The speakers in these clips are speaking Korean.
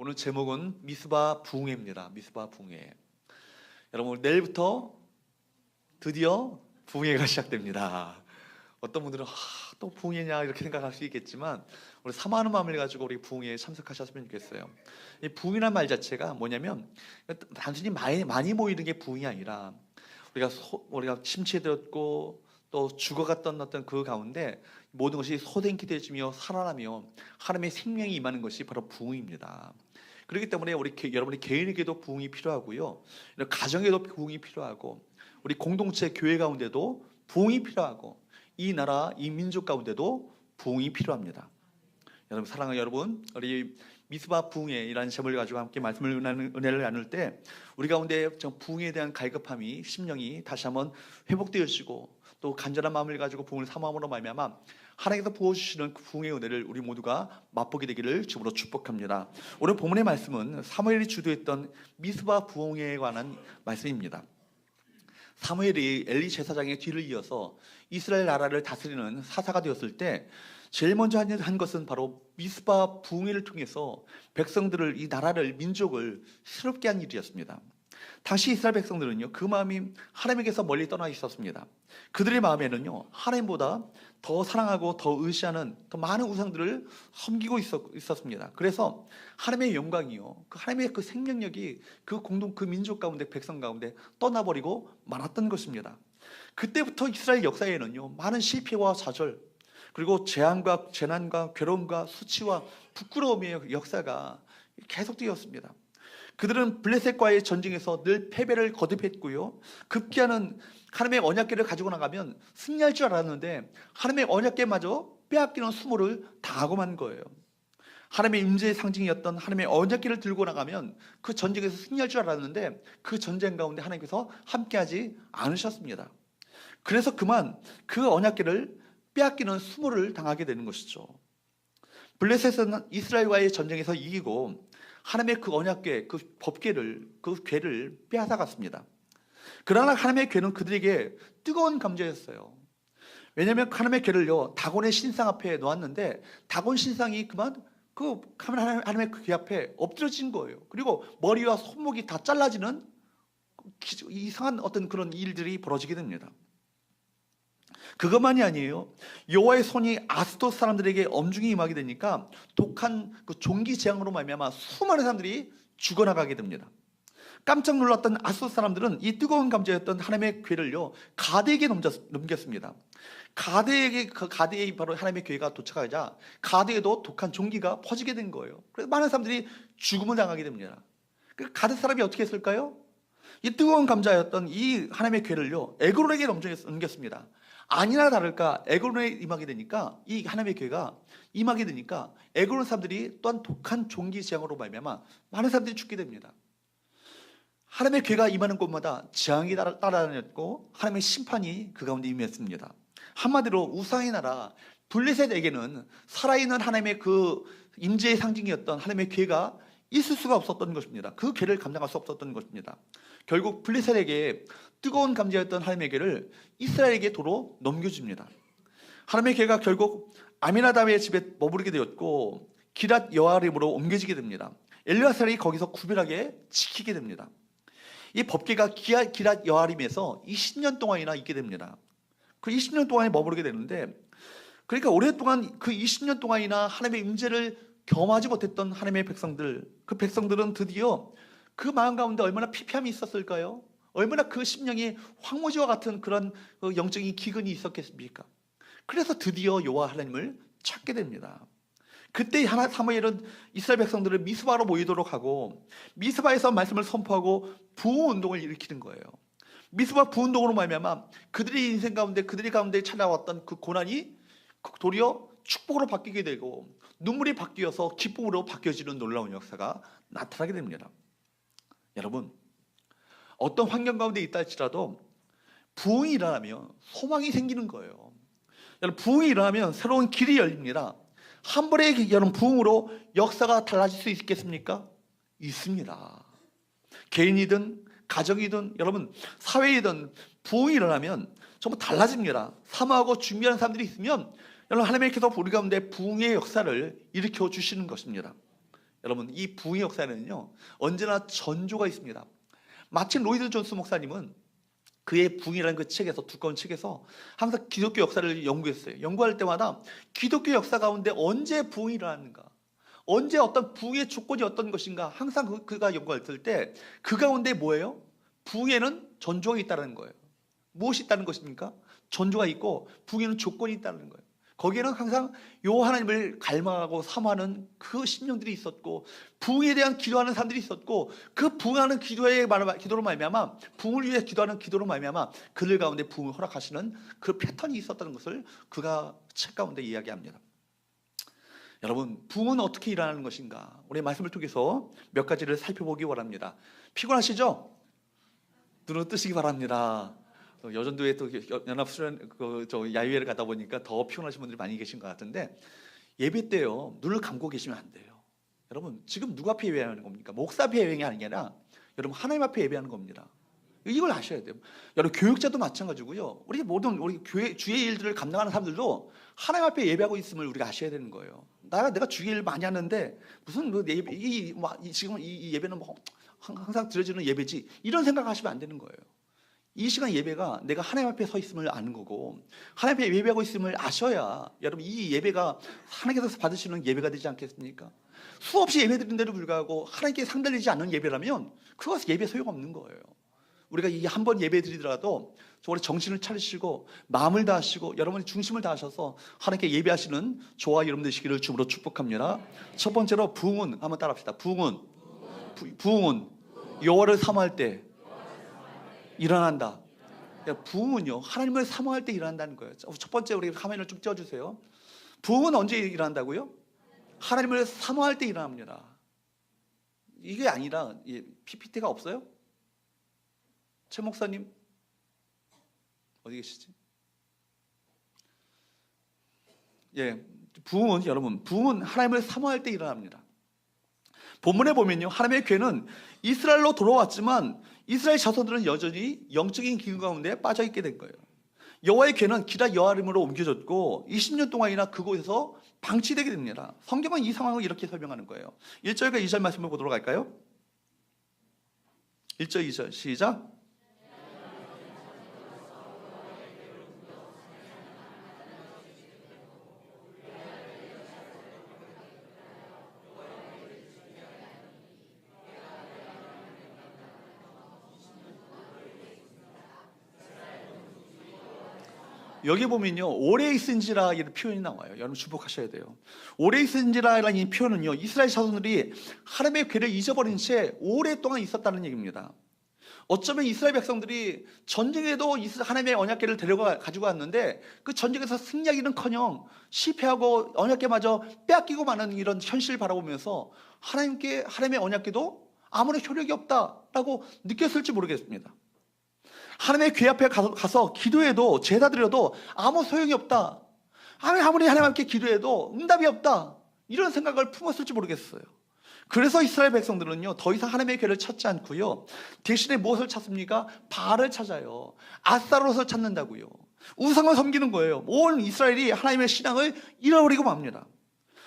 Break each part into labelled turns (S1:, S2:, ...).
S1: 오늘 제목은 미스바 부흥회입니다. 미스바 부흥회. 여러분, 내일부터 드디어 부흥회가 시작됩니다. 어떤 분들은 또 부흥회냐 이렇게 생각할 수 있겠지만, 우리 사모하는 마음을 가지고 우리 부흥회에 참석하셨으면 좋겠어요. 이 부흥이라는 말 자체가 뭐냐면, 단순히 많이 모이는 게 부흥이 아니라 우리가 침체되었고 또 죽어갔던 어떤 그 가운데 모든 것이 소생케되어지며 살아나며 하나님의 생명이 임하는 것이 바로 부흥입니다. 그렇기 때문에 여러분의 개인에게도 부흥이 필요하고요, 가정에도 부흥이 필요하고, 우리 공동체 교회 가운데도 부흥이 필요하고, 이 나라 이 민족 가운데도 부흥이 필요합니다. 여러분, 사랑하는 여러분, 우리 미스바 부흥회이라는 제목을 가지고 함께 은혜를 나눌 때 우리 가운데 부흥에 대한 갈급함이, 심령이 다시 한번 회복되어지고, 또 간절한 마음을 가지고 부흥을 사모함으로 말미암아 하나님께서 부어주시는 그 부흥의 은혜를 우리 모두가 맛보게 되기를 주으로 축복합니다. 오늘 본문의 말씀은 사무엘이 주도했던 미스바 부흥회에 관한 말씀입니다. 사무엘이 엘리 제사장의 뒤를 이어서 이스라엘 나라를 다스리는 사사가 되었을 때 제일 먼저 한 것은 바로 미스바 부흥회를 통해서 백성들을, 이 나라를, 민족을 새롭게 한 일이었습니다. 당시 이스라엘 백성들은요, 그 마음이 하나님에게서 멀리 떠나 있었습니다. 그들의 마음에는요, 하나님보다 더 사랑하고 더 의지하는 더 많은 우상들을 섬기고 있었습니다. 그래서 하나님의 영광이요, 하나님의 그 생명력이 그 민족 가운데, 백성 가운데 떠나버리고 말았던 것입니다. 그때부터 이스라엘 역사에는요, 많은 실패와 좌절, 그리고 재앙과 재난과 괴로움과 수치와 부끄러움의 역사가 계속되었습니다. 그들은 블레셋과의 전쟁에서 늘 패배를 거듭했고요, 급기야는 하나님의 언약궤를 가지고 나가면 승리할 줄 알았는데 하나님의 언약궤마저 빼앗기는 수모를 당하고 만 거예요. 하나님의 임재의 상징이었던 하나님의 언약궤를 들고 나가면 그 전쟁에서 승리할 줄 알았는데 그 전쟁 가운데 하나님께서 함께하지 않으셨습니다. 그래서 그만 그 언약궤를 빼앗기는 수모를 당하게 되는 것이죠. 블레셋은 이스라엘과의 전쟁에서 이기고 하나님의 그 언약궤, 그 법궤를, 그 궤를 빼앗아갔습니다. 그러나 하나님의 궤는 그들에게 뜨거운 감자였어요. 왜냐하면 하나님의 궤를요, 다곤의 신상 앞에 놓았는데 다곤 신상이 그만 그 하나님의 궤 앞에 엎드려진 거예요. 그리고 머리와 손목이 다 잘라지는 이상한 어떤 그런 일들이 벌어지게 됩니다. 그것만이 아니에요. 여호와의 손이 아스돗 사람들에게 엄중히 임하게 되니까 독한 그 종기 재앙으로 말미암아 수많은 사람들이 죽어나가게 됩니다. 깜짝 놀랐던 아스돗 사람들은 이 뜨거운 감자였던 하나님의 궤를요, 가드에게 넘겼습니다. 가드에 바로 하나님의 궤가 도착하자 가드에도 독한 종기가 퍼지게 된 거예요. 그래서 많은 사람들이 죽음을 당하게 됩니다. 가드 사람이 어떻게 했을까요? 이 뜨거운 감자였던 이 하나님의 궤를요, 에그론에게 넘겼습니다. 아니나 다를까 에그론에 임하게 되니까, 이 하나님의 궤가 임하게 되니까 에그론 사람들이 또한 독한 종기 재앙으로 말미암아 많은 사람들이 죽게 됩니다. 하나님의 궤가 임하는 곳마다 재앙이 따라다녔고 하나님의 심판이 그 가운데 임했습니다. 한마디로 우상의 나라 블레셋에게는 살아있는 하나님의 그 임재의 상징이었던 하나님의 궤가 있을 수가 없었던 것입니다. 그 궤를 감당할 수 없었던 것입니다. 결국 블레셋에게 뜨거운 감자였던 하나님의 궤를 이스라엘에게 도로 넘겨줍니다. 하나님의 궤가 결국 아미나답의 집에 머무르게 되었고 기랏 여아림으로 옮겨지게 됩니다. 엘르아살이 거기서 구별하게 지키게 됩니다. 이 법궤가 기랏 여아림에서 20년 동안이나 있게 됩니다. 그 20년 동안에 머무르게 되는데, 그러니까 오랫동안 그 20년 동안이나 하나님의 임재를 경험하지 못했던 하나님의 백성들, 그 백성들은 드디어 그 마음 가운데 얼마나 피폐함이 있었을까요? 얼마나 그 심령이 황무지와 같은 그런 영적인 기근이 있었겠습니까? 그래서 드디어 여호와 하나님을 찾게 됩니다. 그때 사무엘은 이스라엘 백성들을 미스바로 모이도록 하고 미스바에서 말씀을 선포하고 부흥운동을 일으키는 거예요. 미스바 부흥운동으로 말미암아 그들의 인생 가운데, 그들의 가운데 찾아왔던 그 고난이 도리어 축복으로 바뀌게 되고 눈물이 바뀌어서 기쁨으로 바뀌어지는 놀라운 역사가 나타나게 됩니다. 여러분, 어떤 환경 가운데 있다 할지라도 부흥이 일어나면 소망이 생기는 거예요. 여러분, 부흥이 일어나면 새로운 길이 열립니다. 한 번의 여러분 부흥으로 역사가 달라질 수 있겠습니까? 있습니다. 개인이든 가정이든 여러분 사회이든 부흥이 일어나면 전부 달라집니다. 사모하고 준비하는 사람들이 있으면 여러분 하나님께서 우리 가운데 부흥의 역사를 일으켜 주시는 것입니다. 여러분, 이 부흥의 역사에는요 언제나 전조가 있습니다. 마틴 로이드 존스 목사님은 그의 부흥이라는 그 책에서, 두꺼운 책에서 항상 기독교 역사를 연구했어요. 연구할 때마다 기독교 역사 가운데 언제 부흥이 일어났는가, 언제 어떤 부흥의 조건이 어떤 것인가, 항상 그가 연구했을 때 그 가운데 뭐예요? 부흥에는 전조가 있다는 거예요. 무엇이 있다는 것입니까? 전조가 있고 부흥에는 조건이 있다는 거예요. 거기에는 항상 요 하나님을 갈망하고 사모하는 그 심령들이 있었고, 부흥에 대한 기도하는 사람들이 있었고, 그 부흥하는 기도로 말미암아, 부흥을 위해 기도하는 기도로 말미암아 그들 가운데 부흥을 허락하시는 그 패턴이 있었다는 것을 그가 책 가운데 이야기합니다. 여러분, 부흥은 어떻게 일어나는 것인가? 우리 말씀을 통해서 몇 가지를 살펴보기 원합니다. 피곤하시죠? 눈을 뜨시기 바랍니다. 여전도에 또 연합수련 야유회를 가다 보니까 더 피곤하신 분들이 많이 계신 것 같은데, 예배 때요 눈을 감고 계시면 안 돼요. 여러분, 지금 누구 앞에 예배하는 겁니까? 목사 앞에 예배하는 게 아니라 여러분 하나님 앞에 예배하는 겁니다. 이걸 아셔야 돼요. 여러분, 교육자도 마찬가지고요. 우리 모든 우리 교회 주의 일들을 감당하는 사람들도 하나님 앞에 예배하고 있음을 우리가 아셔야 되는 거예요. 내가 주의 일 많이 하는데 무슨 지금 이 예배는 뭐 항상 드려지는 예배지, 이런 생각하시면 안 되는 거예요. 이 시간 예배가 내가 하나님 앞에 서 있음을 아는 거고, 하나님 앞에 예배하고 있음을 아셔야 여러분 이 예배가 하나님께서 받으시는 예배가 되지 않겠습니까? 수없이 예배드린 데도 불구하고 하나님께 상달리지 않는 예배라면 그것은 예배 소용없는 거예요. 우리가 이 한 번 예배 드리더라도 우리 정신을 차리시고 마음을 다하시고 여러분의 중심을 다하셔서 하나님께 예배하시는 저와 여러분 되시기를 주으로 축복합니다. 첫 번째로 부흥은, 한번 따라합시다. 부흥은 여호와를 사모할 때 일어난다. 부흥은요 하나님을 사모할 때 일어난다는 거예요. 첫 번째, 우리 화면을 좀 띄워주세요. 부흥은 언제 일어난다고요? 하나님을 사모할 때 일어납니다. 이게 아니라 PPT가 없어요? 최 목사님 어디 계시지? 부흥은, 여러분, 부흥은 하나님을 사모할 때 일어납니다. 본문에 보면요 하나님의 괴는 이스라엘로 돌아왔지만 이스라엘 자손들은 여전히 영적인 기근 가운데 빠져있게 된 거예요. 여호와의 괴는 기라 여아림으로 옮겨졌고 20년 동안이나 그곳에서 방치되게 됩니다. 성경은 이 상황을 이렇게 설명하는 거예요. 1절과 2절 말씀을 보도록 할까요? 1절 2절 시작. 여기 보면요 오래 있은지라 이런 표현이 나와요. 여러분 주목하셔야 돼요. 오래 있은지라라는 이 표현은요 이스라엘 자손들이 하나님의 괴를 잊어버린 채 오랫동안 있었다는 얘기입니다. 어쩌면 이스라엘 백성들이 전쟁에도 하나님의 언약궤를 가지고 왔는데 그 전쟁에서 승리하기는커녕 실패하고 언약궤마저 빼앗기고 마는 이런 현실을 바라보면서 하나님의 언약궤도 아무런 효력이 없다라고 느꼈을지 모르겠습니다. 하나님의 궤 앞에 가서 기도해도, 제사 드려도 아무 소용이 없다, 아무리 하나님 앞에 기도해도 응답이 없다, 이런 생각을 품었을지 모르겠어요. 그래서 이스라엘 백성들은요 더 이상 하나님의 궤를 찾지 않고요 대신에 무엇을 찾습니까? 바알을 찾아요. 아스타롯을 찾는다고요. 우상을 섬기는 거예요. 온 이스라엘이 하나님의 신앙을 잃어버리고 맙니다.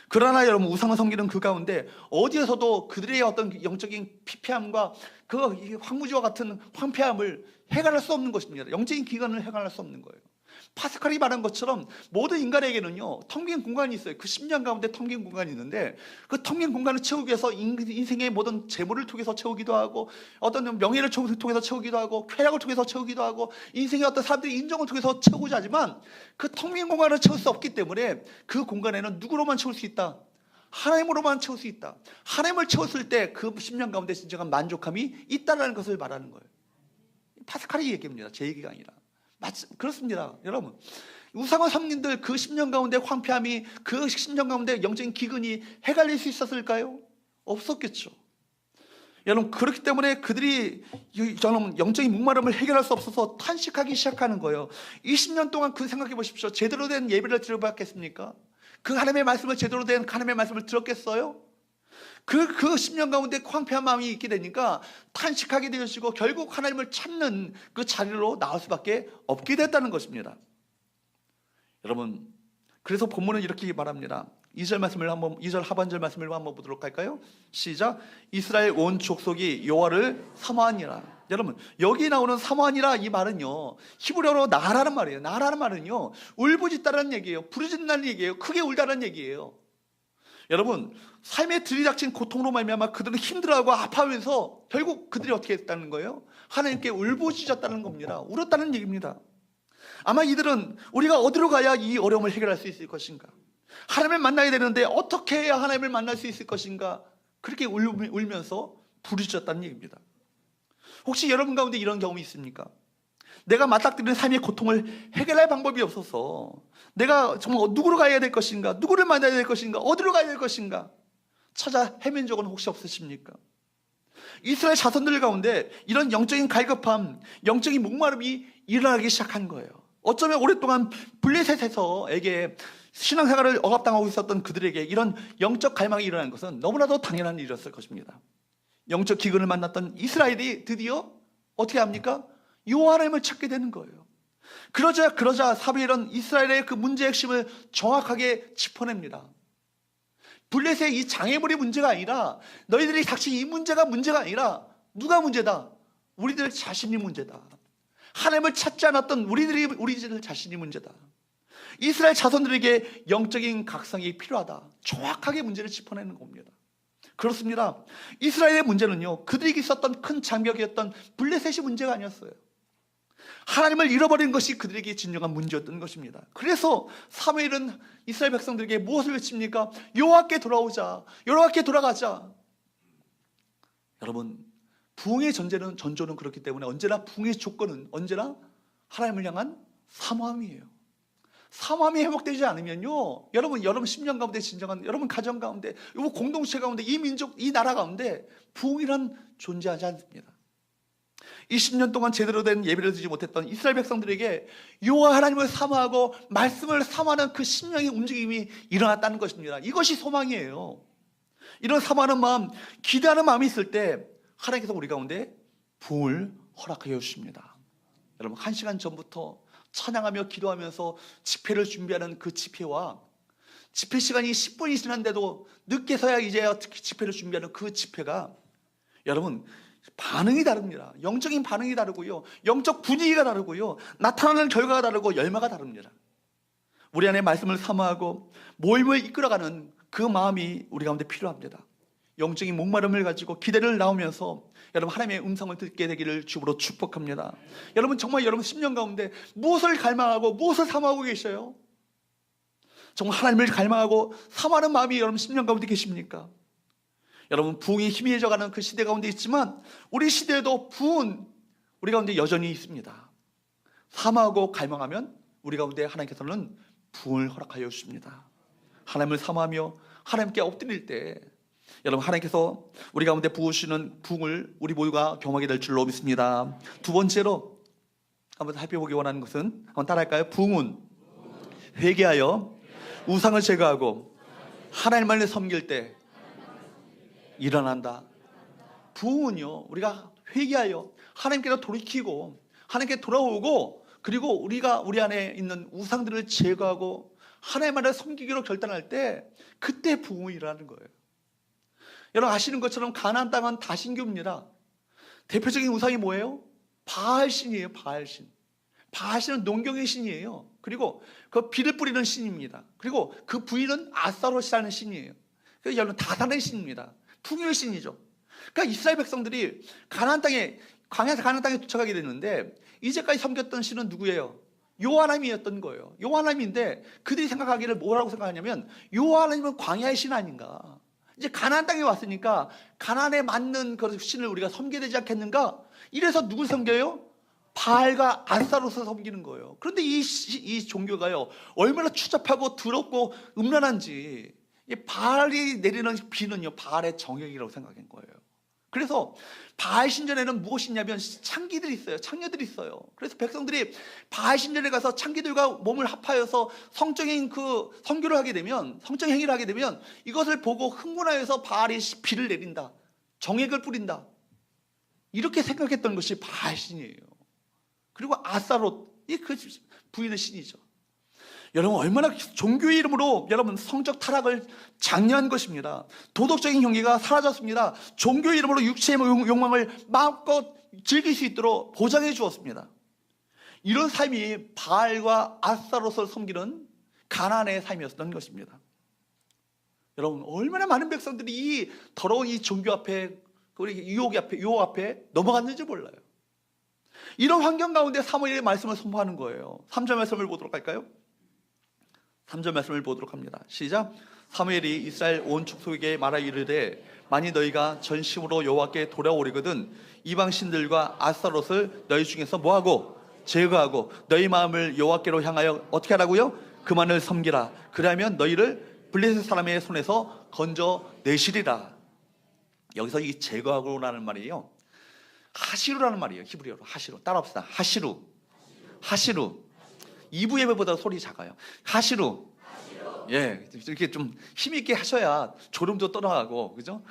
S1: 그러나 여러분, 우상을 섬기는 그 가운데 어디에서도 그들의 어떤 영적인 피폐함과 그 황무지와 같은 황폐함을 해결할 수 없는 것입니다. 영적인 기간을 해결할 수 없는 거예요. 파스칼이 말한 것처럼 모든 인간에게는요 텅 빈 공간이 있어요. 그 심령 가운데 텅 빈 공간이 있는데 그 텅 빈 공간을 채우기 위해서 인생의 모든 재물을 통해서 채우기도 하고, 어떤 명예를 통해서 채우기도 하고, 쾌락을 통해서 채우기도 하고, 인생의 어떤 사람들의 인정을 통해서 채우고자 하지만 그 텅 빈 공간을 채울 수 없기 때문에 그 공간에는 누구로만 채울 수 있다? 하나님으로만 채울 수 있다. 하나님을 채웠을 때 그 심령 가운데 진정한 만족함이 있다는 것을 말하는 거예요. 파스칼이 얘기입니다. 제 얘기가 아니라. 그렇습니다. 여러분, 우상을 섬긴들 그 10년 가운데 황폐함이, 그 10년 가운데 영적인 기근이 해갈릴 수 있었을까요? 없었겠죠. 여러분, 그렇기 때문에 그들이 저는 영적인 목마름을 해결할 수 없어서 탄식하기 시작하는 거예요. 20년 동안 그 생각해 보십시오. 제대로 된 예배를 드려봤겠습니까? 그 하나님의 말씀을, 제대로 된 하나님의 말씀을 들었겠어요? 그 10년 가운데 황폐한 마음이 있게 되니까 탄식하게 되시고 결국 하나님을 찾는 그 자리로 나올 수밖에 없게 됐다는 것입니다. 여러분, 그래서 본문은 이렇게 말합니다. 2절 말씀을 한번 2절 하반절 말씀을 한번 보도록 할까요? 시작. 이스라엘 온 족속이 여호와를 사모하니라. 여러분, 여기 나오는 사모하니라 이 말은요, 히브리어로 나라는 말이에요. 나라는 말은요, 울부짖다라는 얘기예요. 부르짖는다는 얘기예요. 크게 울다라는 얘기예요. 여러분, 삶에 들이닥친 고통으로 말미암아 그들은 힘들어하고 아파하면서 결국 그들이 어떻게 했다는 거예요? 하나님께 울부짖었다는 겁니다. 울었다는 얘기입니다. 아마 이들은 우리가 어디로 가야 이 어려움을 해결할 수 있을 것인가? 하나님을 만나야 되는데 어떻게 해야 하나님을 만날 수 있을 것인가? 그렇게 울면서 부르짖었다는 얘기입니다. 혹시 여러분 가운데 이런 경험이 있습니까? 내가 맞닥뜨리는 삶의 고통을 해결할 방법이 없어서 내가 정말 누구로 가야 될 것인가? 누구를 만나야 될 것인가? 어디로 가야 될 것인가? 찾아 헤맨 적은 혹시 없으십니까? 이스라엘 자손들 가운데 이런 영적인 갈급함, 영적인 목마름이 일어나기 시작한 거예요. 어쩌면 오랫동안 블레셋에서에게 신앙생활을 억압당하고 있었던 그들에게 이런 영적 갈망이 일어난 것은 너무나도 당연한 일이었을 것입니다. 영적 기근을 만났던 이스라엘이 드디어 어떻게 합니까? 여호와 하나님을 찾게 되는 거예요. 그러자 사무엘은 이스라엘의 그 문제의 핵심을 정확하게 짚어냅니다. 블레셋의 이 장애물이 문제가 아니라, 너희들이 닥친 이 문제가 문제가 아니라 누가 문제다? 우리들 자신이 문제다. 하나님을 찾지 않았던 우리들 자신이 문제다. 이스라엘 자손들에게 영적인 각성이 필요하다. 정확하게 문제를 짚어내는 겁니다. 그렇습니다. 이스라엘의 문제는요, 그들에게 있었던 큰 장벽이었던 블레셋이 문제가 아니었어요. 하나님을 잃어버린 것이 그들에게 진정한 문제였던 것입니다. 그래서 사무엘은 이스라엘 백성들에게 무엇을 외칩니까? 여호와께 돌아오자, 여호와께 돌아가자. 여러분, 부흥의 전조는 그렇기 때문에 언제나 부흥의 조건은 언제나 하나님을 향한 사모함이에요. 사모함이 회복되지 않으면요, 여러분 심령 가운데 진정한, 여러분 가정 가운데, 여러분 공동체 가운데, 이 민족, 이 나라 가운데 부흥이란 존재하지 않습니다. 20년 동안 제대로 된 예배를 드리지 못했던 이스라엘 백성들에게 여호와 하나님을 사모하고 말씀을 사모하는 그 심령의 움직임이 일어났다는 것입니다. 이것이 소망이에요. 이런 사모하는 마음, 기대하는 마음이 있을 때 하나님께서 우리 가운데 부흥을 허락하여 주십니다. 여러분, 1시간 전부터 찬양하며 기도하면서 집회를 준비하는 그 집회와 집회 시간이 10분이 지났는데도 늦게서야 이제야 집회를 준비하는 그 집회가, 여러분, 반응이 다릅니다. 영적인 반응이 다르고요, 영적 분위기가 다르고요, 나타나는 결과가 다르고 열매가 다릅니다. 우리 안에 말씀을 사모하고 모임을 이끌어가는 그 마음이 우리 가운데 필요합니다. 영적인 목마름을 가지고 기대를 나오면서 여러분 하나님의 음성을 듣게 되기를 주로 축복합니다. 여러분, 정말 여러분 10년 가운데 무엇을 갈망하고 무엇을 사모하고 계셔요? 정말 하나님을 갈망하고 사모하는 마음이 여러분 10년 가운데 계십니까? 여러분, 부흥이 희미해져가는 그 시대 가운데 있지만 우리 시대에도 부흥은 우리 가운데 여전히 있습니다. 사모하고 갈망하면 우리 가운데 하나님께서는 부흥을 허락하여 주십니다. 하나님을 사모하며 하나님께 엎드릴 때 여러분, 하나님께서 우리 가운데 부으시는 부흥을 우리 모두가 경험하게 될 줄로 믿습니다. 두 번째로 한번 살펴보기 원하는 것은, 한번 따라할까요? 부흥은 회개하여 우상을 제거하고 하나님만을 섬길 때 일어난다. 부흥은요, 우리가 회개하여 하나님께로 돌이키고 하나님께 돌아오고, 그리고 우리가 우리 안에 있는 우상들을 제거하고 하나님만을 섬기기로 결단할 때, 그때 부흥이 일어나는 거예요. 여러분 아시는 것처럼 가나안 땅은 다신교입니다. 대표적인 우상이 뭐예요? 바알신이에요. 바알신. 바알신은 농경의 신이에요. 그리고 그 비를 뿌리는 신입니다. 그리고 그 부인은 아스타롯이라는 신이에요. 그래서 여러분 다산의 신입니다. 풍요의 신이죠. 그러니까 이스라엘 백성들이 가나안 땅에, 광야에서 가나안 땅에 도착하게 됐는데 이제까지 섬겼던 신은 누구예요? 여호와 하나님이었던 거예요. 여호와 하나님인데 그들이 생각하기를 뭐라고 생각하냐면, 여호와 하나님은 광야의 신 아닌가? 이제 가나안 땅에 왔으니까 가나안에 맞는 그 신을 우리가 섬겨야 되지 않겠는가? 이래서 누굴 섬겨요? 바알과 아스타롯을 섬기는 거예요. 그런데 이 종교가요, 얼마나 추잡하고 더럽고 음란한지, 바알이 내리는 비는요, 바알의 정액이라고 생각한 거예요. 그래서 바알 신전에는 무엇이 있냐면 창기들이 있어요. 창녀들이 있어요. 그래서 백성들이 바알 신전에 가서 창기들과 몸을 합하여서 성적인 그 선교를 하게 되면, 성적 행위를 하게 되면 이것을 보고 흥분하여서 바알이 비를 내린다, 정액을 뿌린다, 이렇게 생각했던 것이 바알 신이에요. 그리고 아스타롯, 이 그 부인의 신이죠. 여러분 얼마나 종교의 이름으로 여러분 성적 타락을 장려한 것입니다. 도덕적인 경계가 사라졌습니다. 종교의 이름으로 육체의 욕망을 마음껏 즐길 수 있도록 보장해 주었습니다. 이런 삶이 바알과 아스타롯을 섬기는 가나안의 삶이었던 것입니다. 여러분 얼마나 많은 백성들이 이 더러운 이 종교 앞에, 유혹 앞에 넘어갔는지 몰라요. 이런 환경 가운데 사무엘의 말씀을 선포하는 거예요. 3절 말씀을 보도록 할까요? 3절 말씀을 보도록 합니다. 시작. 사무엘이 이스라엘 온 족속에게 말하 이르되 만일 너희가 전심으로 여호와께 돌아오리거든 이방 신들과 아스타롯을 너희 중에서 뭐하고 제거하고 너희 마음을 여호와께로 향하여 어떻게 하라고요? 그만을 섬기라. 그러면 너희를 블레셋 사람의 손에서 건져 내시리라. 여기서 이 제거하고라는 말이에요, 하시루라는 말이에요. 히브리어로 하시루. 따라합시다. 하시루. 이부 예배보다 소리 작아요. 하시루. 예, 이렇게 좀 힘있게 하셔야 졸음도 떠나가고, 그죠?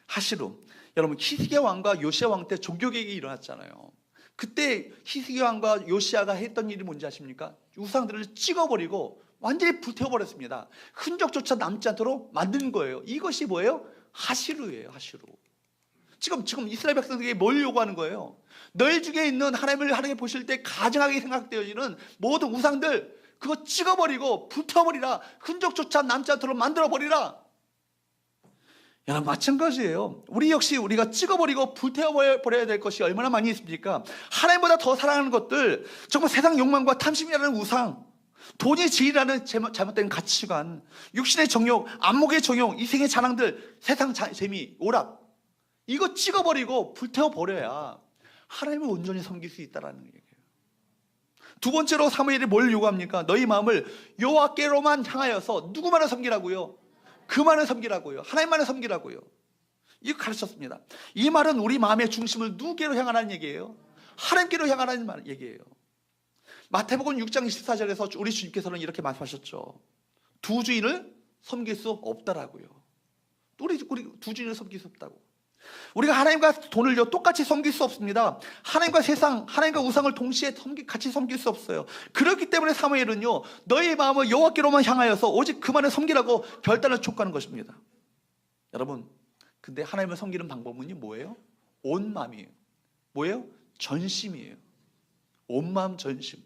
S1: 하시루. 여러분 히스기야 왕과 요시야 왕 때 종교개혁이 일어났잖아요. 그때 히스기야 왕과 요시야가 했던 일이 뭔지 아십니까? 우상들을 찍어버리고 완전히 불태워버렸습니다. 흔적조차 남지 않도록 만든 거예요. 이것이 뭐예요? 하시루예요. 하시루. 지금 이스라엘 백성들에게 뭘 요구하는 거예요? 너희 중에 있는 하나님을 보실 때 가증하게 생각되어지는 모든 우상들 그거 찍어버리고 불태워버리라. 흔적조차 남지 않도록 만들어버리라. 여러분 마찬가지예요. 우리 역시 우리가 찍어버리고 불태워버려야 될 것이 얼마나 많이 있습니까? 하나님보다 더 사랑하는 것들, 정말 세상 욕망과 탐심이라는 우상, 돈이 지이라는 잘못된 가치관, 육신의 정욕, 안목의 정욕, 이생의 자랑들, 세상 재미, 오락, 이거 찍어버리고 불태워버려야 하나님을 온전히 섬길 수 있다는 얘기예요. 두 번째로 사무엘이 뭘 요구합니까? 너희 마음을 여호와께로만 향하여서 누구만을 섬기라고요? 그만을 섬기라고요. 하나님만을 섬기라고요. 이거 가르쳤습니다. 이 말은 우리 마음의 중심을 누구께로 향하라는 얘기예요? 하나님께로 향하라는 얘기예요. 마태복음 6장 24절에서 우리 주님께서는 이렇게 말씀하셨죠. 두 주인을 섬길 수 없다라고요. 우리 두 주인을 섬길 수 없다고. 우리가 하나님과 돈을요 똑같이 섬길 수 없습니다. 하나님과 세상, 하나님과 우상을 동시에 같이 섬길 수 없어요. 그렇기 때문에 사무엘은요 너의 마음을 여호와께로만 향하여서 오직 그만을 섬기라고 결단을 촉구하는 것입니다. 여러분 근데 하나님을 섬기는 방법은 뭐예요? 온 마음이에요. 뭐예요? 전심이에요. 온 마음 전심.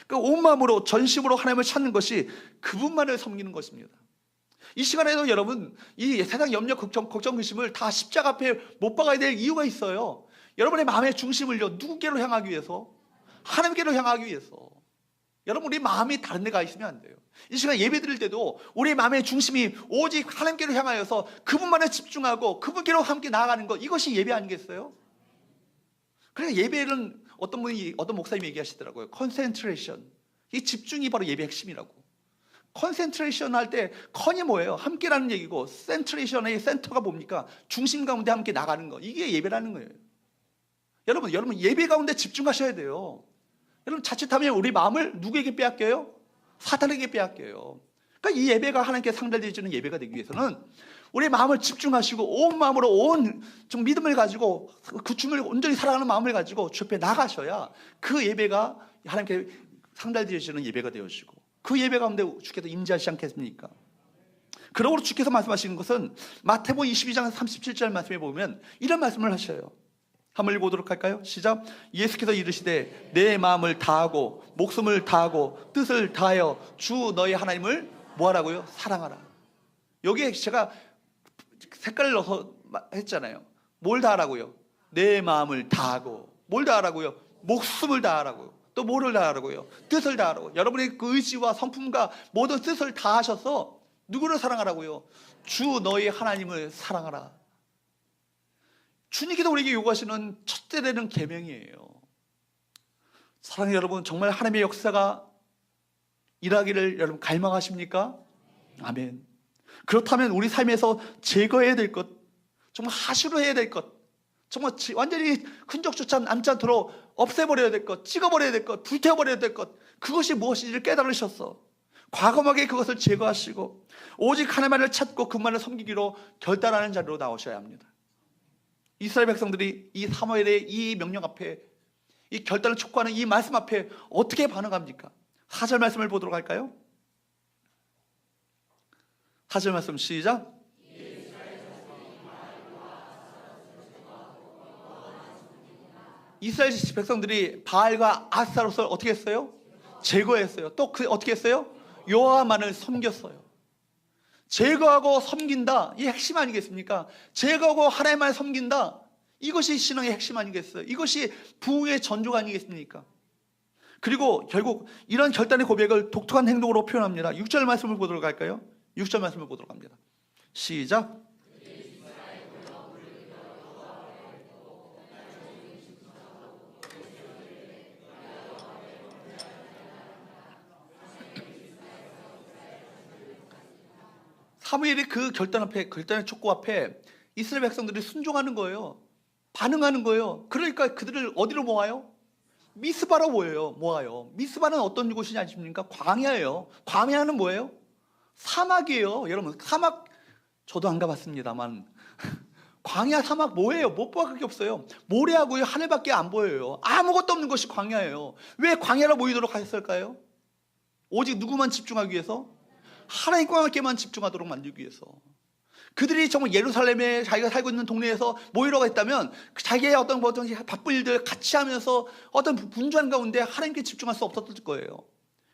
S1: 그러니까 온 마음으로 전심으로 하나님을 찾는 것이 그분만을 섬기는 것입니다. 이 시간에도 여러분 이 세상 염려 걱정 근심을 다 십자가 앞에 못 박아야 될 이유가 있어요. 여러분의 마음의 중심을요 누구께로 향하기 위해서? 하나님께로 향하기 위해서. 여러분 우리 마음이 다른 데 가 있으면 안 돼요. 이 시간 예배 드릴 때도 우리 마음의 중심이 오직 하나님께로 향하여서 그분만에 집중하고 그분께로 함께 나아가는 것, 이것이 예배 아니겠어요? 그러니까 예배는 어떤 목사님이 얘기하시더라고요. 컨센트레이션. 이 집중이 바로 예배의 핵심이라고. 컨센트레이션 할 때 컨이 뭐예요? 함께라는 얘기고, 센트레이션의 센터가 뭡니까? 중심 가운데 함께 나가는 거. 이게 예배라는 거예요. 여러분 예배 가운데 집중하셔야 돼요. 여러분 자칫하면 우리 마음을 누구에게 빼앗겨요? 사탄에게 빼앗겨요. 그러니까 이 예배가 하나님께 상달되어지는 예배가 되기 위해서는 우리 마음을 집중하시고 온 마음으로 온 좀 믿음을 가지고 그 주님을 온전히 사랑하는 마음을 가지고 주 앞에 나가셔야 그 예배가 하나님께 상달되어지는 예배가 되어지고 그 예배 가운데 주께서 임재하시지 않겠습니까? 그러므로 주께서 말씀하시는 것은 마태복음 22장 37절 말씀에 보면 이런 말씀을 하셔요. 한번 읽어보도록 할까요? 시작. 예수께서 이르시되 내 마음을 다하고 목숨을 다하고 뜻을 다하여 주 너희 하나님을 뭐하라고요? 사랑하라. 여기에 제가 색깔을 넣어서 했잖아요. 뭘 다하라고요? 내 마음을 다하고. 뭘 다하라고요? 목숨을 다하라고요. 또 뭐를 다하라고요? 뜻을 다하라고. 여러분의 그 의지와 성품과 모든 뜻을 다하셔서 누구를 사랑하라고요? 주 너희 하나님을 사랑하라. 주님께서 우리에게 요구하시는 첫째 되는 계명이에요. 사랑하는 여러분, 정말 하나님의 역사가 일하기를 여러분 갈망하십니까? 아멘. 그렇다면 우리 삶에서 제거해야 될 것, 정말 하시로 해야 될 것, 정말 완전히 흔적조차 남지 않도록 없애버려야 될 것, 찍어버려야 될 것, 불태워버려야 될 것, 그것이 무엇인지를 깨달으셨어. 과감하게 그것을 제거하시고 오직 하나님만을 찾고 그분만을 섬기기로 결단하는 자리로 나오셔야 합니다. 이스라엘 백성들이 이 사무엘의 이 명령 앞에, 이 결단을 촉구하는 이 말씀 앞에 어떻게 반응합니까? 4절 말씀을 보도록 할까요? 4절 말씀 시작. 이스라엘 백성들이 바알과 아스타롯을 어떻게 했어요? 제거했어요. 또 어떻게 했어요? 여호와만을 섬겼어요. 제거하고 섬긴다, 이 핵심 아니겠습니까? 제거하고 하나님만 섬긴다, 이것이 신앙의 핵심 아니겠어요? 이것이 부흥의 전조가 아니겠습니까? 그리고 결국 이런 결단의 고백을 독특한 행동으로 표현합니다. 6절 말씀을 보도록 할까요? 6절 말씀을 보도록 합니다. 시작. 3일의 그 결단 앞에, 결단의 촉구 앞에 이스라엘 백성들이 순종하는 거예요. 반응하는 거예요. 그러니까 그들을 어디로 모아요? 미스바로 모아요. 미스바는 어떤 곳이냐 아십니까? 광야예요. 광야는 뭐예요? 사막이에요. 여러분, 사막 저도 안 가봤습니다만 광야 사막 뭐예요? 못 볼 게 없어요. 모래하고요 하늘밖에 안 보여요. 아무것도 없는 것이 광야예요. 왜 광야로 모이도록 하셨을까요? 오직 누구만 집중하기 위해서? 하나님과 함께만 집중하도록 만들기 위해서. 그들이 정말 예루살렘에 자기가 살고 있는 동네에서 모이려고 했다면 자기의 어떤 바쁜 일들 같이 하면서 어떤 분주한 가운데 하나님께 집중할 수 없었을 거예요.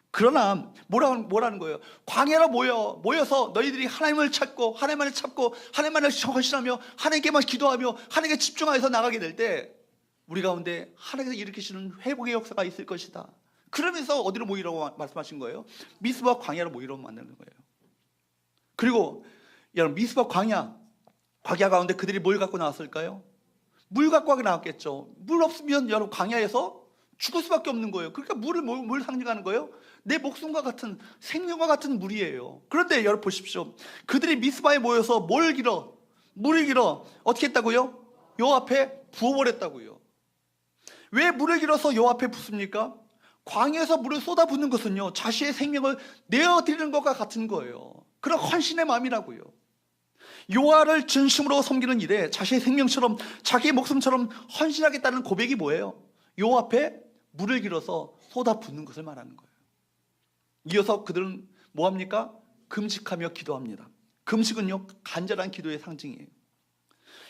S1: 그러나 뭐라는 거예요? 광야로 모여서 너희들이 하나님을 찾고 하나님만을 찾고 하나님만을 헌신하며 하나님께만 기도하며 하나님께 집중하여서 나가게 될 때 우리 가운데 하나님께서 일으키시는 회복의 역사가 있을 것이다. 그러면서 어디로 모이라고 말씀하신 거예요? 미스바 광야로 모이라고 만드는 거예요. 그리고 여러분, 미스바 광야 가운데 그들이 뭘 갖고 나왔을까요? 물 갖고 나왔겠죠. 물 없으면 여러분 광야에서 죽을 수밖에 없는 거예요. 그러니까 뭘 상징하는 거예요? 내 목숨과 같은, 생명과 같은 물이에요. 그런데 여러분 보십시오. 그들이 미스바에 모여서 물을 길어 어떻게 했다고요? 요 앞에 부어버렸다고요. 왜 물을 길어서 요 앞에 붓습니까? 광야에서 물을 쏟아붓는 것은요, 자신의 생명을 내어드리는 것과 같은 거예요. 그런 헌신의 마음이라고요. 여호와를 진심으로 섬기는 일에 자신의 생명처럼 자기의 목숨처럼 헌신하겠다는 고백이 뭐예요? 요 앞에 물을 길어서 쏟아붓는 것을 말하는 거예요. 이어서 그들은 뭐합니까? 금식하며 기도합니다. 금식은요, 간절한 기도의 상징이에요.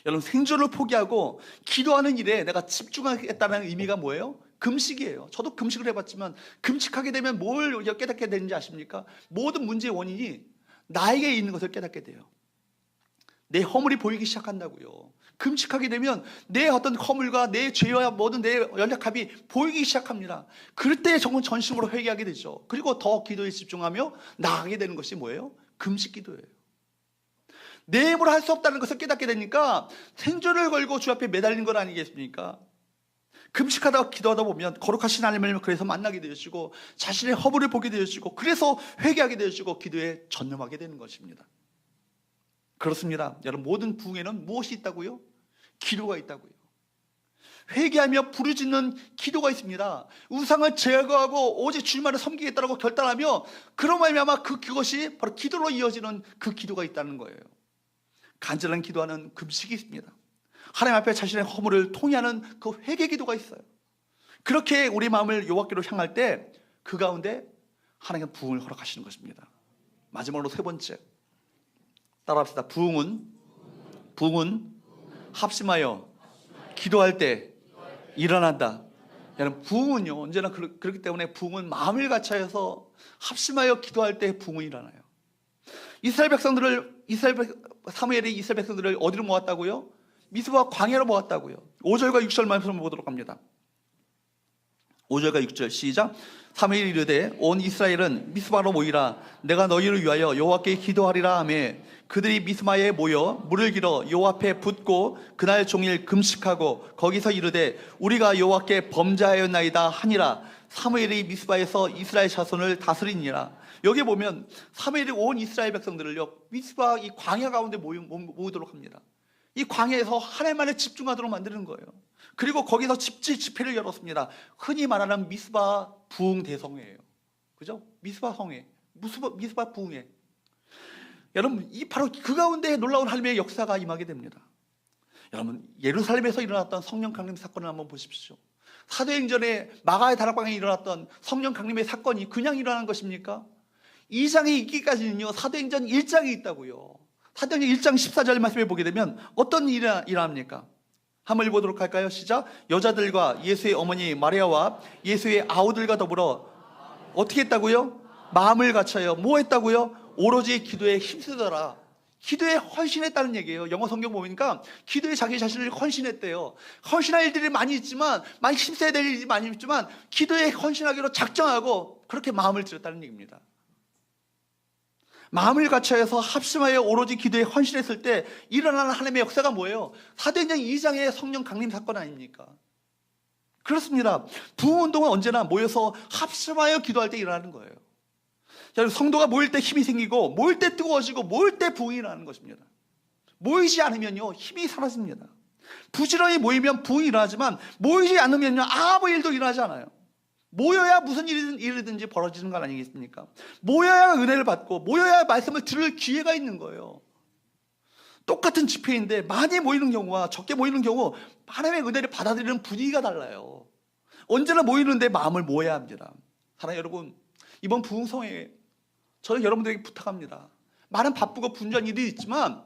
S1: 여러분, 생존을 포기하고 기도하는 일에 내가 집중하겠다는 의미가 뭐예요? 금식이에요. 저도 금식을 해봤지만 금식하게 되면 뭘 깨닫게 되는지 아십니까? 모든 문제의 원인이 나에게 있는 것을 깨닫게 돼요. 내 허물이 보이기 시작한다고요. 금식하게 되면 내 어떤 허물과 내 죄와 모든 내 연약함이 보이기 시작합니다. 그럴 때 정말 전심으로 회개하게 되죠. 그리고 더 기도에 집중하며 나아가게 되는 것이 뭐예요? 금식 기도예요. 내 힘으로 할 수 없다는 것을 깨닫게 되니까 생존을 걸고 주 앞에 매달린 것 아니겠습니까? 금식하다가 기도하다 보면 거룩하신 하나님을 그래서 만나게 되어지고 자신의 허물을 보게 되어지고 그래서 회개하게 되어지고 기도에 전념하게 되는 것입니다. 그렇습니다. 여러분, 모든 부흥에는 무엇이 있다고요? 기도가 있다고요. 회개하며 부르짖는 기도가 있습니다. 우상을 제거하고 오직 주님만을 섬기겠다고 결단하며 그런 말미암아 그것이 바로 기도로 이어지는 그 기도가 있다는 거예요. 간절한 기도하는 금식이 있습니다. 하나님 앞에 자신의 허물을 통회하는 그 회개 기도가 있어요. 그렇게 우리 마음을 여호와께로 향할 때 그 가운데 하나님은 부흥을 허락하시는 것입니다. 마지막으로 세 번째, 따라합시다. 부흥은 합심하여 기도할 때 일어난다. 여러분, 부흥은요 언제나 그렇기 때문에 부흥은 마음을 같이하여서 합심하여 기도할 때 부흥이 일어나요. 사무엘이 이스라엘 백성들을 어디로 모았다고요? 미스바 광야로 모았다고요. 5절과 6절 말씀을 보도록 합니다. 5절과 6절 시작. 사무엘이 이르되 온 이스라엘은 미스바로 모이라. 내가 너희를 위하여 여호와께 기도하리라 하며 그들이 미스바에 모여 물을 길어 여호와 앞에 붓고 그날 종일 금식하고 거기서 이르되 우리가 여호와께 범죄하였나이다 하니라. 사무엘이 미스바에서 이스라엘 자손을 다스리니라. 여기 보면 사무엘이 온 이스라엘 백성들을요 미스바 이 광야 가운데 모으도록 합니다. 이 광야에서 하나님만에 집중하도록 만드는 거예요. 그리고 거기서 집회를 열었습니다. 흔히 말하는 미스바 부흥 대성회예요. 그죠? 미스바 성회, 미스바 부흥회. 여러분, 이 바로 그 가운데 놀라운 하나님의 역사가 임하게 됩니다. 여러분, 예루살렘에서 일어났던 성령 강림 사건을 한번 보십시오. 사도행전에 마가의 다락방에 일어났던 성령 강림의 사건이 그냥 일어난 것입니까? 2장에 있기까지는요 사도행전 1장에 있다고요. 사도행전 1장 14절 말씀에 보게 되면 어떤 일이 일어납니까? 한번 읽어보도록 할까요? 시작. 여자들과 예수의 어머니 마리아와 예수의 아우들과 더불어 어떻게 했다고요? 마음을 갖춰요. 뭐 했다고요? 오로지 기도에 힘쓰더라. 기도에 헌신했다는 얘기예요. 영어 성경 보니까 기도에 자기 자신을 헌신했대요. 헌신할 일들이 많이 있지만, 많이 힘써야 될 일이 많이 있지만 기도에 헌신하기로 작정하고 그렇게 마음을 들였다는 얘기입니다. 마음을 갖춰서 합심하여 오로지 기도에 헌신했을 때 일어나는 하나님의 역사가 뭐예요? 사도행전 2장의 성령 강림 사건 아닙니까? 그렇습니다. 부흥운동은 언제나 모여서 합심하여 기도할 때 일어나는 거예요. 성도가 모일 때 힘이 생기고, 모일 때 뜨거워지고, 모일 때 부흥이 일어나는 것입니다. 모이지 않으면요 힘이 사라집니다. 부지런히 모이면 부흥이 일어나지만 모이지 않으면요 아무 일도 일어나지 않아요. 모여야 무슨 일이든지 벌어지는 것 아니겠습니까? 모여야 은혜를 받고, 모여야 말씀을 들을 기회가 있는 거예요. 똑같은 집회인데 많이 모이는 경우와 적게 모이는 경우 하나님의 은혜를 받아들이는 분위기가 달라요. 언제나 모이는데 마음을 모아야 합니다. 사랑하는 여러분, 이번 부흥성에 저는 여러분들에게 부탁합니다. 많은 바쁘고 분주한 일이 있지만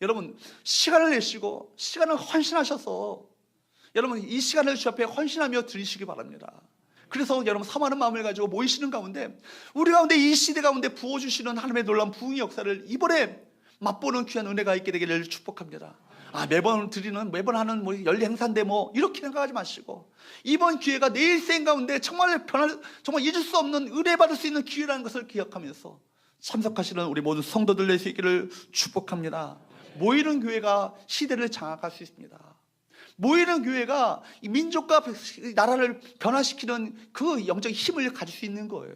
S1: 여러분 시간을 내시고 시간을 헌신하셔서 여러분 이 시간을 주 앞에 헌신하며 드리시기 바랍니다. 그래서 여러분 사모하는 마음을 가지고 모이시는 가운데 우리 가운데 이 시대 가운데 부어주시는 하나님의 놀라운 부흥의 역사를 이번에 맛보는 귀한 은혜가 있게 되기를 축복합니다. 매번 하는 연례 행사인데 이렇게 생각하지 마시고 이번 기회가 내 일생 가운데 정말 잊을 수 없는 은혜 받을 수 있는 기회라는 것을 기억하면서 참석하시는 우리 모든 성도들 될 수 있기를 축복합니다. 모이는 교회가 시대를 장악할 수 있습니다. 모이는 교회가 이 민족과 나라를 변화시키는 그 영적인 힘을 가질 수 있는 거예요.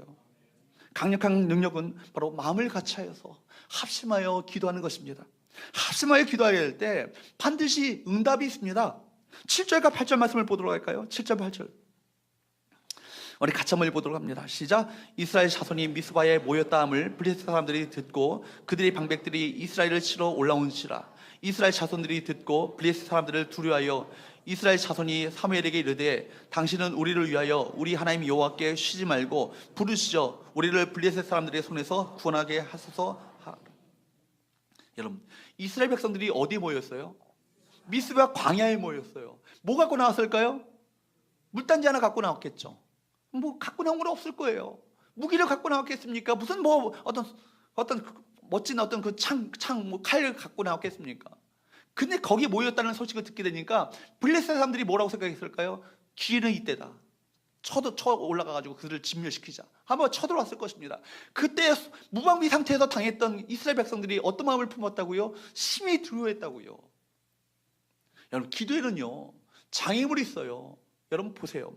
S1: 강력한 능력은 바로 마음을 같이하여서 합심하여 기도하는 것입니다. 합심하여 기도해야 할 때 반드시 응답이 있습니다. 7절과 8절 말씀을 보도록 할까요? 7절 8절 우리 같이 한번 읽어보도록 합니다. 시작. 이스라엘 자손이 미스바에 모였다 함을 블레셋 사람들이 듣고 그들의 방백들이 이스라엘을 치러 올라온지라. 이스라엘 자손들이 듣고 블레셋 사람들을 두려워하여 이스라엘 자손이 사무엘에게 이르되 당신은 우리를 위하여 우리 하나님 여호와께 쉬지 말고 부르시죠. 우리를 블레셋 사람들의 손에서 구원하게 하소서 하라. 여러분, 이스라엘 백성들이 어디 모였어요? 미스바 광야에 모였어요. 뭐 갖고 나왔을까요? 물단지 하나 갖고 나왔겠죠. 갖고 나온 건 없을 거예요. 무기를 갖고 나왔겠습니까? 무슨 어떤 멋진 칼을 갖고 나왔겠습니까? 근데 거기 모였다는 소식을 듣게 되니까 블레셋 사람들이 뭐라고 생각했을까요? 기회는 이때다. 쳐 올라가가지고 그들을 진멸시키자. 한번 쳐들어왔을 것입니다. 그때 무방비 상태에서 당했던 이스라엘 백성들이 어떤 마음을 품었다고요? 심히 두려워했다고요. 여러분, 기도에는요 장애물이 있어요. 여러분 보세요.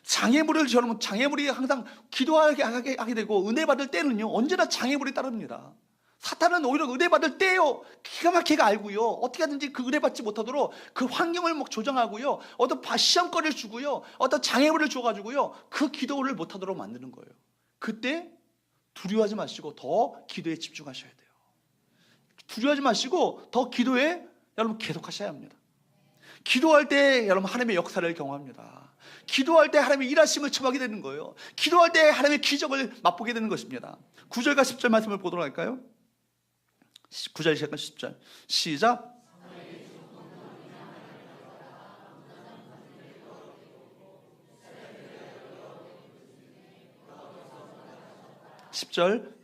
S1: 장애물이 항상 기도하게 하게 되고 은혜 받을 때는요 언제나 장애물이 따릅니다. 사탄은 오히려 은혜 받을 때요 기가 막히게 알고요 어떻게 하든지 그 은혜 받지 못하도록 그 환경을 조정하고요 어떤 시험거리를 주고요 어떤 장애물을 줘가지고요 그 기도를 못하도록 만드는 거예요. 그때 두려워하지 마시고 더 기도에 집중하셔야 돼요. 두려워하지 마시고 더 기도에 여러분 계속하셔야 합니다. 기도할 때 여러분 하나님의 역사를 경험합니다. 기도할 때 하나님의 일하심을 청하게 되는 거예요. 기도할 때 하나님의 기적을 맛보게 되는 것입니다. 9절과 10절 말씀을 보도록 할까요? 9절 시작과 10절 시작. 10절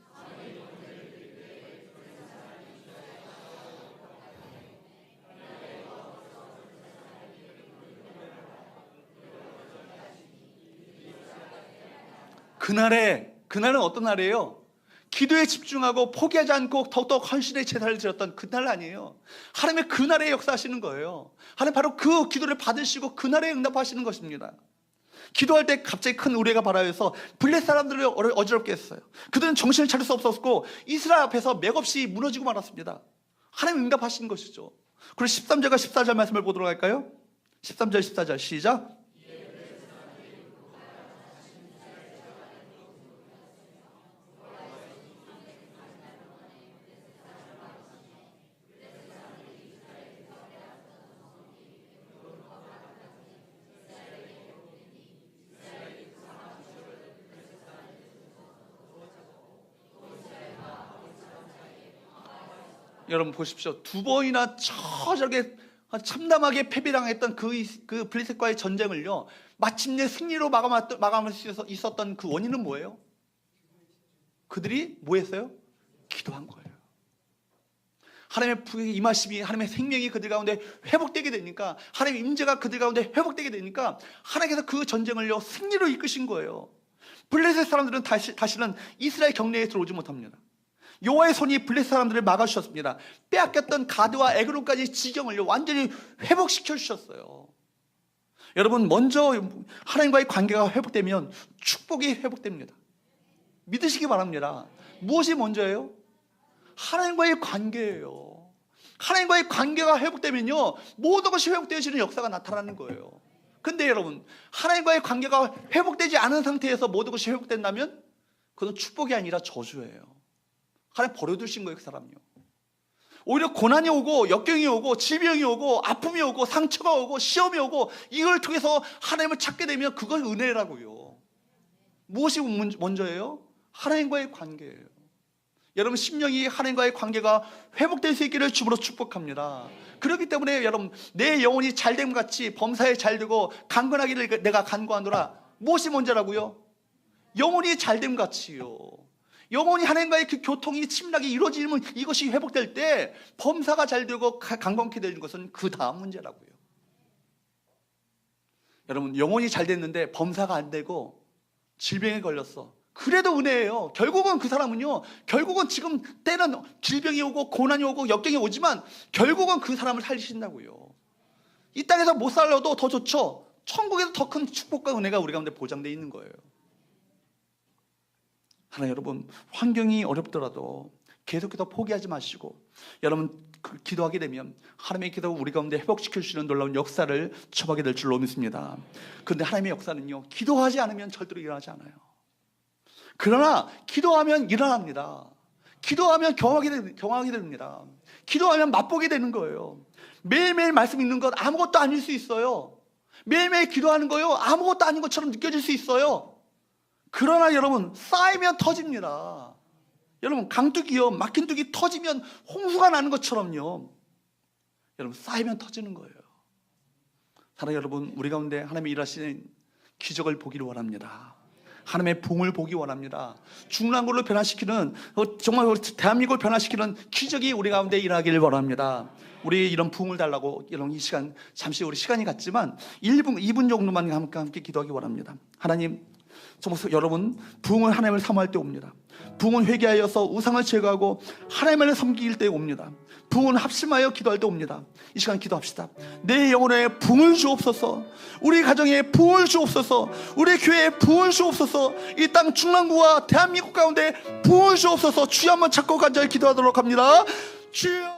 S1: 그날은 어떤 날이에요? 기도에 집중하고 포기하지 않고 더욱더 헌신의 제사를 드렸던 그날 아니에요. 하나님의 그날에 역사하시는 거예요. 하나님 바로 그 기도를 받으시고 그날에 응답하시는 것입니다. 기도할 때 갑자기 큰 우레가 발하여서 블레셋 사람들을 어지럽게 했어요. 그들은 정신을 차릴 수 없었고 이스라엘 앞에서 맥없이 무너지고 말았습니다. 하나님 응답하신 것이죠. 그리고 13절과 14절 말씀을 보도록 할까요? 13절 14절 시작. 여러분 보십시오. 두 번이나 저렇게 참담하게 패배당했던 그 블레셋과의 전쟁을요, 마침내 승리로 마감할 수 있었던 그 원인은 뭐예요? 그들이 뭐 했어요? 기도한 거예요. 하나님의 부의 임하심이, 하나님의 생명이 그들 가운데 회복되게 되니까, 하나님의 임재가 그들 가운데 회복되게 되니까 하나님께서 그 전쟁을요 승리로 이끄신 거예요. 블레셋 사람들은 다시는 이스라엘 경내에 들어오지 못합니다. 여호와의 손이 블레셋 사람들을 막아주셨습니다. 빼앗겼던 가드와 에그론까지 지경을요 완전히 회복시켜 주셨어요. 여러분, 먼저 하나님과의 관계가 회복되면 축복이 회복됩니다. 믿으시기 바랍니다. 무엇이 먼저예요? 하나님과의 관계예요. 하나님과의 관계가 회복되면요 모든 것이 회복되어지는 역사가 나타나는 거예요. 근데 여러분, 하나님과의 관계가 회복되지 않은 상태에서 모든 것이 회복된다면 그건 축복이 아니라 저주예요. 하나님 버려두신 거예요, 그 사람이요. 오히려 고난이 오고 역경이 오고 질병이 오고 아픔이 오고 상처가 오고 시험이 오고 이걸 통해서 하나님을 찾게 되면 그걸 은혜라고요. 무엇이 먼저예요? 하나님과의 관계예요. 여러분, 심령이 하나님과의 관계가 회복될 수 있기를 주으로 축복합니다. 그렇기 때문에 여러분, 내 영혼이 잘됨 같이 범사에 잘되고 강건하기를 내가 간구하노라. 무엇이 먼저라고요? 영혼이 잘됨 같이요. 영혼이 하나님과의 그 교통이 친밀하게 이루어지면 이것이 회복될 때 범사가 잘되고 강건케 되는 것은 그 다음 문제라고요. 여러분, 영혼이 잘 됐는데 범사가 안 되고 질병에 걸렸어. 그래도 은혜예요. 결국은 그 사람은요, 결국은 지금 때는 질병이 오고 고난이 오고 역경이 오지만 결국은 그 사람을 살리신다고요. 이 땅에서 못 살려도 더 좋죠. 천국에서 더 큰 축복과 은혜가 우리 가운데 보장되어 있는 거예요. 하나 여러분, 환경이 어렵더라도 계속해서 포기하지 마시고 여러분 기도하게 되면 하나님의 기도 우리 가운데 회복시켜 주시는 놀라운 역사를 접하게 될 줄로 믿습니다. 그런데 하나님의 역사는요, 기도하지 않으면 절대로 일어나지 않아요. 그러나 기도하면 일어납니다. 기도하면 경험하게 됩니다. 기도하면 맛보게 되는 거예요. 매일매일 말씀 읽는 것 아무것도 아닐 수 있어요. 매일매일 기도하는 거요 아무것도 아닌 것처럼 느껴질 수 있어요. 그러나 여러분, 쌓이면 터집니다. 여러분, 강둑이요 막힌 둑이 터지면 홍수가 나는 것처럼요, 여러분, 쌓이면 터지는 거예요. 사랑하는 여러분, 우리 가운데 하나님의 일하시는 기적을 보기를 원합니다. 하나님의 부흥을 보기 원합니다. 중요한 걸로 변화시키는, 정말 대한민국을 변화시키는 기적이 우리 가운데 일어나기를 원합니다. 우리 이런 부흥을 달라고 이런 이 시간, 잠시 우리 시간이 갔지만 1분, 2분 정도만 함께 기도하기 원합니다. 하나님, 정말 여러분, 부흥은 하나님을 사모할 때 옵니다. 부흥은 회개하여서 우상을 제거하고 하나님을 섬길 때 옵니다. 부흥은 합심하여 기도할 때 옵니다. 이 시간 기도합시다. 내 영혼에 부흥을 주옵소서. 우리 가정에 부흥을 주옵소서. 우리 교회에 부흥을 주옵소서. 이 땅 중랑구와 대한민국 가운데 부흥을 주옵소서. 주여 한번 찾고 간절히 기도하도록 합니다. 주여.